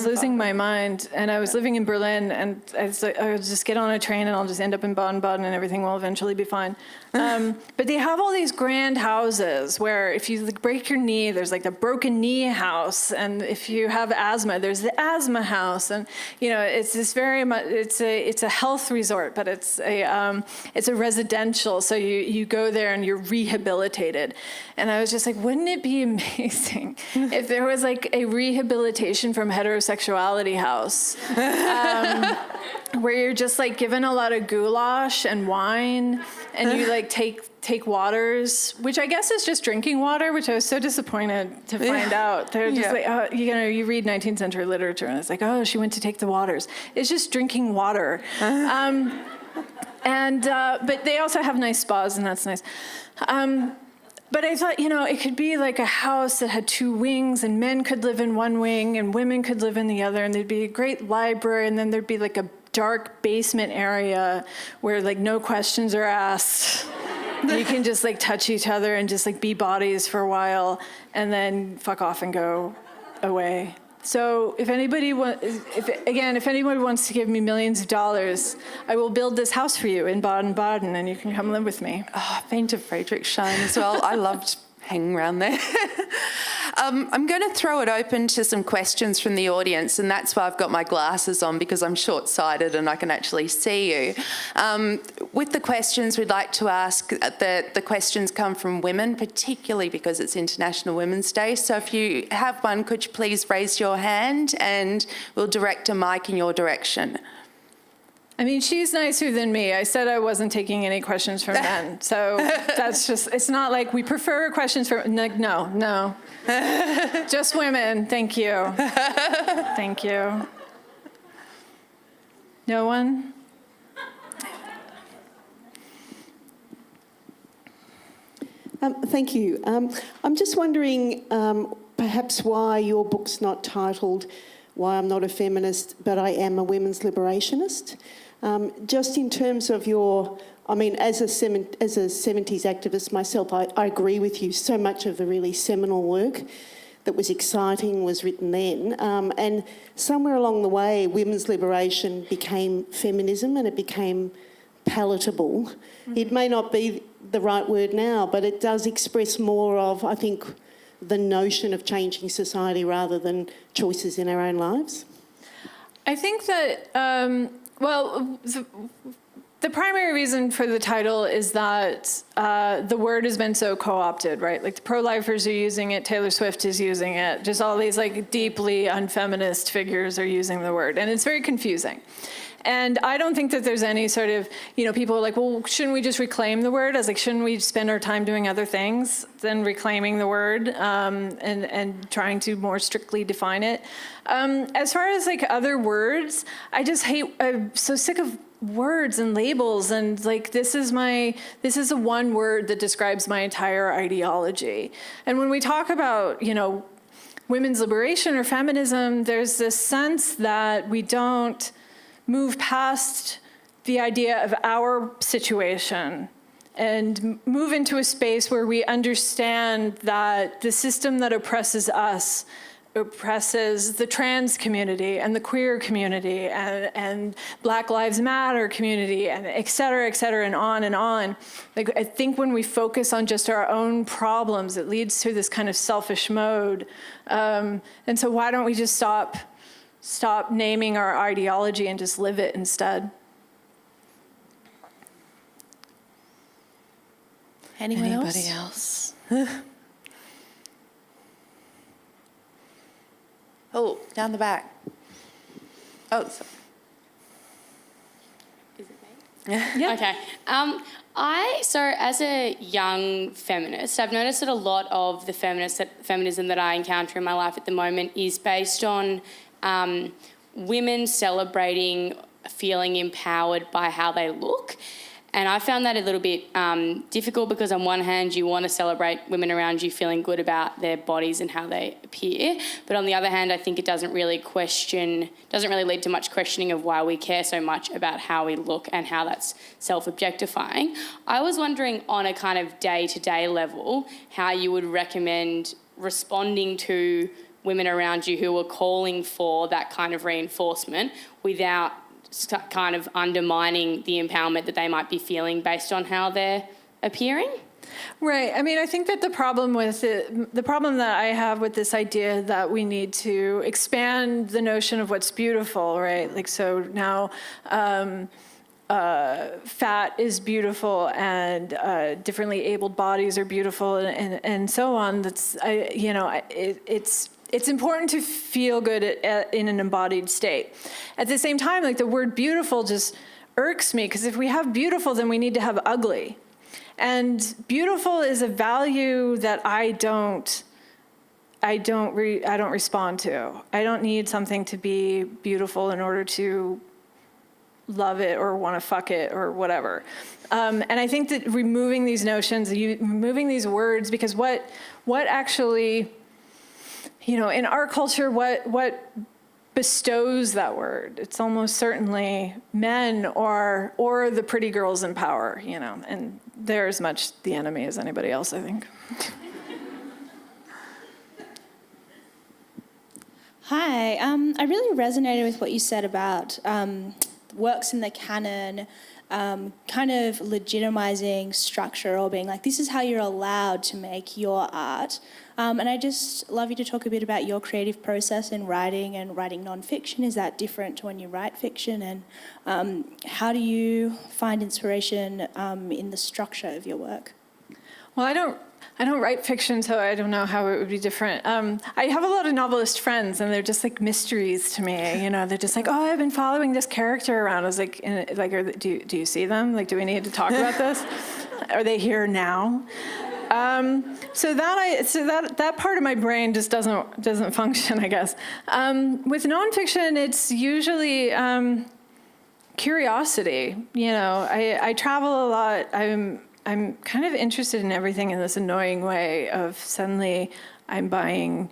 losing my mind, and I was living in Berlin, and I would just get on a train and I'll just end up in Baden-Baden and everything will eventually be fine. But they have all these grand houses where if you break your knee, there's like the broken knee house, and if you have asthma, there's the asthma house, and it's this very much it's a health resort, but it's a residential. So you go there and you're rehabilitated, and I was just like, wouldn't it be amazing if there was like a rehabilitation from heterosexuality house, where you're just like given a lot of goulash and wine, and you like take waters, which I guess is just drinking water, which I was so disappointed to find out. They're just like, oh, you read 19th century literature, and it's like, oh, she went to take the waters. It's just drinking water. But they also have nice spas, and that's nice. But I thought, it could be like a house that had two wings, and men could live in one wing and women could live in the other, and there'd be a great library, and then there'd be like a dark basement area where like no questions are asked. You can just like touch each other and just like be bodies for a while and then fuck off and go away. So if anybody wants to give me millions of dollars, I will build this house for you in Baden-Baden, and you can come live with me. Oh, I've been to Friedrichshain as well. I loved hanging around there. I'm going to throw it open to some questions from the audience, and that's why I've got my glasses on, because I'm short-sighted and I can actually see you. With the questions, we'd like to ask, the questions come from women, particularly because it's International Women's Day. So if you have one, could you please raise your hand and we'll direct a mic in your direction. I mean, she's nicer than me. I said I wasn't taking any questions from men. So that's just, it's not like we prefer questions from, no. Just women, thank you. Thank you. No one? Thank you. I'm just wondering perhaps why your book's not titled Why I'm Not a Feminist, But I Am a Women's Liberationist. Just in terms of as a 70s activist myself, I agree with you. So much of the really seminal work that was exciting was written then. And somewhere along the way, women's liberation became feminism, and it became palatable. Mm-hmm. It may not be the right word now, but it does express more of, I think, the notion of changing society rather than choices in our own lives. I think that, the primary reason for the title is that the word has been so co-opted, right? Like the pro-lifers are using it, Taylor Swift is using it, just all these like deeply unfeminist figures are using the word, and it's very confusing. And I don't think that there's any sort of, people are like, well, shouldn't we just reclaim the word? I was like, shouldn't we spend our time doing other things than reclaiming the word and trying to more strictly define it? As far as like other words, I'm so sick of words and labels, and like this is a one word that describes my entire ideology. And when we talk about, women's liberation or feminism, there's this sense that we don't move past the idea of our situation and move into a space where we understand that the system that oppresses us oppresses the trans community and the queer community and Black Lives Matter community and et cetera, and on and on. Like, I think when we focus on just our own problems, it leads to this kind of selfish mode. And so why don't we just stop naming our ideology and just live it instead? Anybody else? Oh, down the back. Oh, sorry. Is it me? Yeah. Okay. So as a young feminist, I've noticed that a lot of the feminism that I encounter in my life at the moment is based on women celebrating feeling empowered by how they look. And I found that a little bit difficult because on one hand you want to celebrate women around you feeling good about their bodies and how they appear, but on the other hand I think it doesn't really lead to much questioning of why we care so much about how we look and how that's self-objectifying. I was wondering on a kind of day-to-day level how you would recommend responding to women around you who are calling for that kind of reinforcement without kind of undermining the empowerment that they might be feeling based on how they're appearing. Right. I mean, I think that the problem that I have with this idea that we need to expand the notion of what's beautiful, right? Like, so now fat is beautiful and differently abled bodies are beautiful and so on. It's important to feel good in an embodied state. At the same time, like the word beautiful just irks me because if we have beautiful, then we need to have ugly. And beautiful is a value that I don't respond to. I don't need something to be beautiful in order to love it or want to fuck it or whatever. And I think that removing these notions, removing these words, because what actually, in our culture, what bestows that word? It's almost certainly men or the pretty girls in power, and they're as much the enemy as anybody else, I think. Hi, I really resonated with what you said about works in the canon, kind of legitimizing structure or being like, this is how you're allowed to make your art. And I just love you to talk a bit about your creative process in writing and writing non-fiction. Is that different to when you write fiction? And how do you find inspiration in the structure of your work? Well, I don't write fiction, so I don't know how it would be different. I have a lot of novelist friends, and they're just like mysteries to me. They're just like, oh, I've been following this character around. I was like, do you see them? Like, do we need to talk about this? Are they here now? So that part of my brain just doesn't function, I guess. With nonfiction, it's usually curiosity. I travel a lot. I'm kind of interested in everything in this annoying way of suddenly I'm buying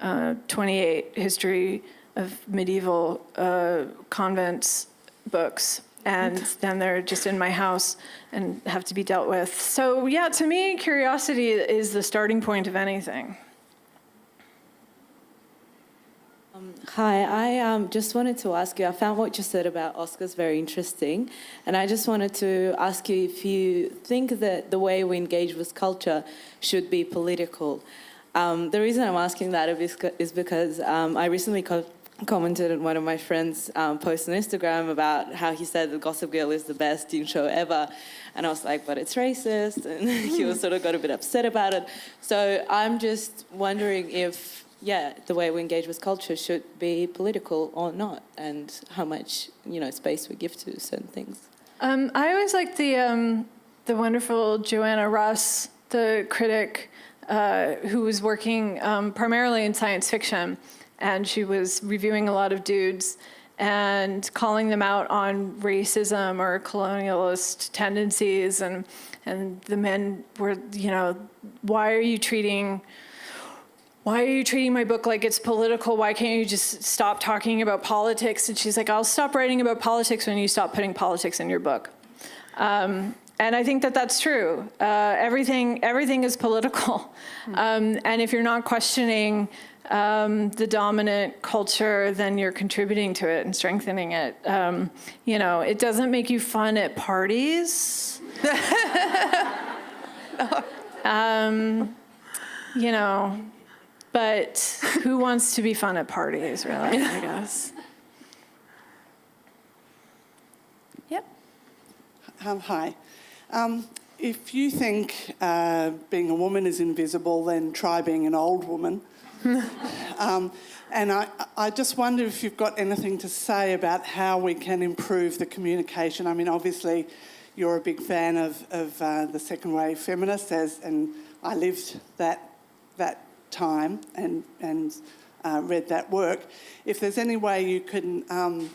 28 history of medieval convents books, and then they're just in my house and have to be dealt with. So yeah, to me, curiosity is the starting point of anything. Hi, I just wanted to ask you, I found what you said about Oscars very interesting, and I just wanted to ask you if you think that the way we engage with culture should be political. The reason I'm asking that is because I recently commented on one of my friends' posts on Instagram about how he said that Gossip Girl is the best teen show ever, and I was like, but it's racist, and he was sort of got a bit upset about it. So I'm just wondering if the way we engage with culture should be political or not, and how much, space we give to certain things. I always liked the wonderful Joanna Russ, the critic who was working primarily in science fiction, and she was reviewing a lot of dudes and calling them out on racism or colonialist tendencies, and the men were, why are you treating my book like it's political? Why can't you just stop talking about politics? And she's like, I'll stop writing about politics when you stop putting politics in your book. And I think that that's true. Everything is political. And if you're not questioning the dominant culture, then you're contributing to it and strengthening it. It doesn't make you fun at parties. But who wants to be fun at parties, really, I guess. Yep. Hi. If you think being a woman is invisible, then try being an old woman. And I just wonder if you've got anything to say about how we can improve the communication. I mean, obviously, you're a big fan of the second wave feminists, and I lived that time and read that work. If there's any way you can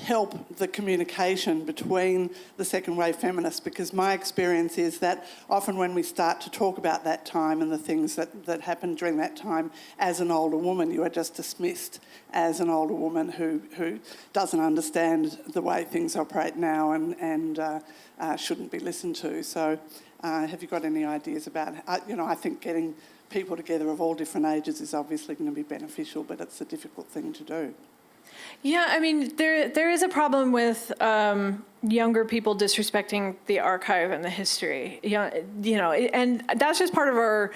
help the communication between the second wave feminists, because my experience is that often when we start to talk about that time and the things that happened during that time as an older woman, you are just dismissed as an older woman who doesn't understand the way things operate now and shouldn't be listened to. So have you got any ideas about, I think getting people together of all different ages is obviously going to be beneficial, but it's a difficult thing to do. Yeah, I mean, there is a problem with younger people disrespecting the archive and the history. And that's just part of our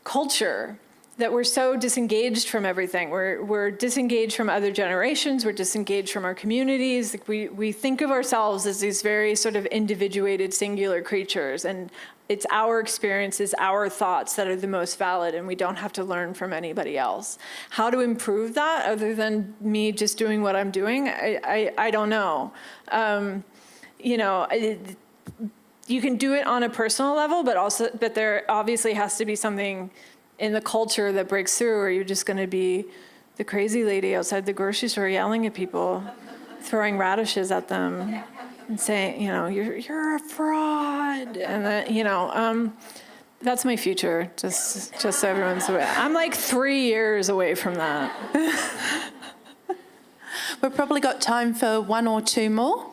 culture, that we're so disengaged from everything. We're disengaged from other generations. We're disengaged from our communities. Like we think of ourselves as these very sort of individuated, singular creatures, and it's our experiences, our thoughts that are the most valid, and we don't have to learn from anybody else. How to improve that, other than me just doing what I'm doing, I don't know. You can do it on a personal level, but there obviously has to be something in the culture that breaks through, or you're just going to be the crazy lady outside the grocery store yelling at people, throwing radishes at them, and saying, you're a fraud, and then, that's my future. Just so everyone's aware. I'm like 3 years away from that. We've probably got time for one or two more.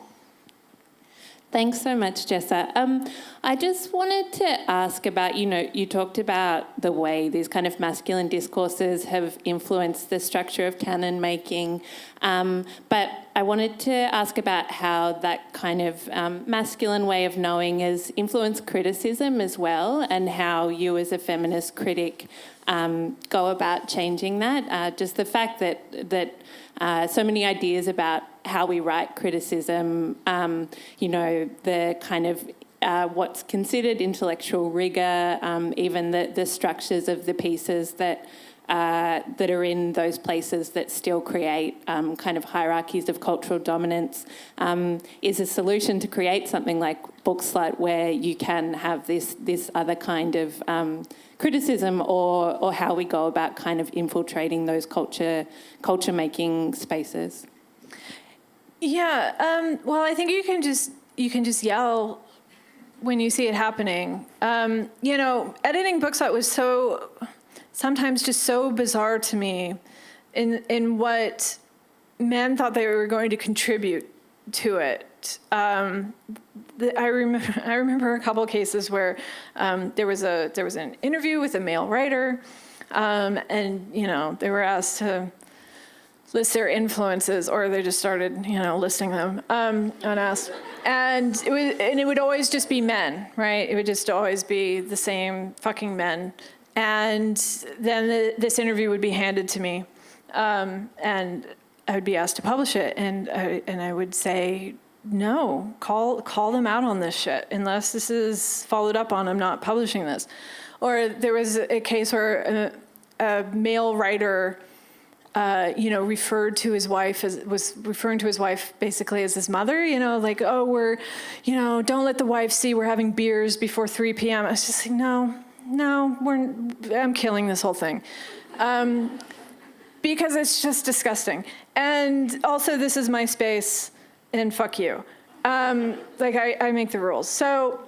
Thanks so much, Jessa. I just wanted to ask about, you talked about the way these kind of masculine discourses have influenced the structure of canon making, but I wanted to ask about how that kind of masculine way of knowing has influenced criticism as well, and how you as a feminist critic go about changing that. Just the fact that so many ideas about how we write criticism, the kind of what's considered intellectual rigour, even the structures of the pieces that are in those places that still create kind of hierarchies of cultural dominance, is a solution to create something like Bookslut, where you can have this other kind of criticism, or how we go about kind of infiltrating those culture making spaces. Yeah, well, I think you can just yell when you see it happening. Editing Bookslut was sometimes just so bizarre to me in what men thought they were going to contribute to it. I remember a couple of cases where there was an interview with a male writer, and they were asked to list their influences, or they just started listing them unasked, and it would always just be men, right? It would just always be the same fucking men, and then this interview would be handed to me, and I would be asked to publish it, and I would say, no, call them out on this shit. Unless this is followed up on, I'm not publishing this. Or there was a case where a male writer, referred to his wife was referring to his wife basically as his mother. We're, don't let the wife see we're having beers before 3 p.m. I was just like, no, I'm killing this whole thing. Because it's just disgusting. And also, this is my space, and fuck you. I make the rules. So,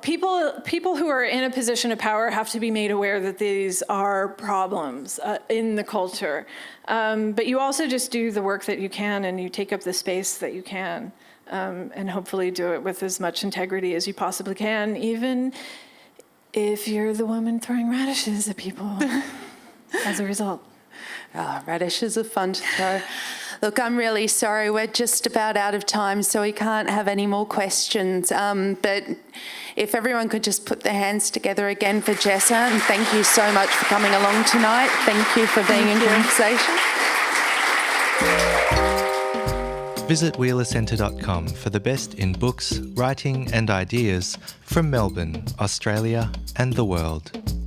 people who are in a position of power have to be made aware that these are problems in the culture. But you also just do the work that you can, and you take up the space that you can, and hopefully do it with as much integrity as you possibly can, even if you're the woman throwing radishes at people as a result. Oh, radishes are fun to throw. Look, I'm really sorry. We're just about out of time, so we can't have any more questions. But if everyone could just put their hands together again for Jessa, and thank you so much for coming along tonight. Thank you for being in conversation. Visit wheelercentre.com for the best in books, writing and ideas from Melbourne, Australia and the world.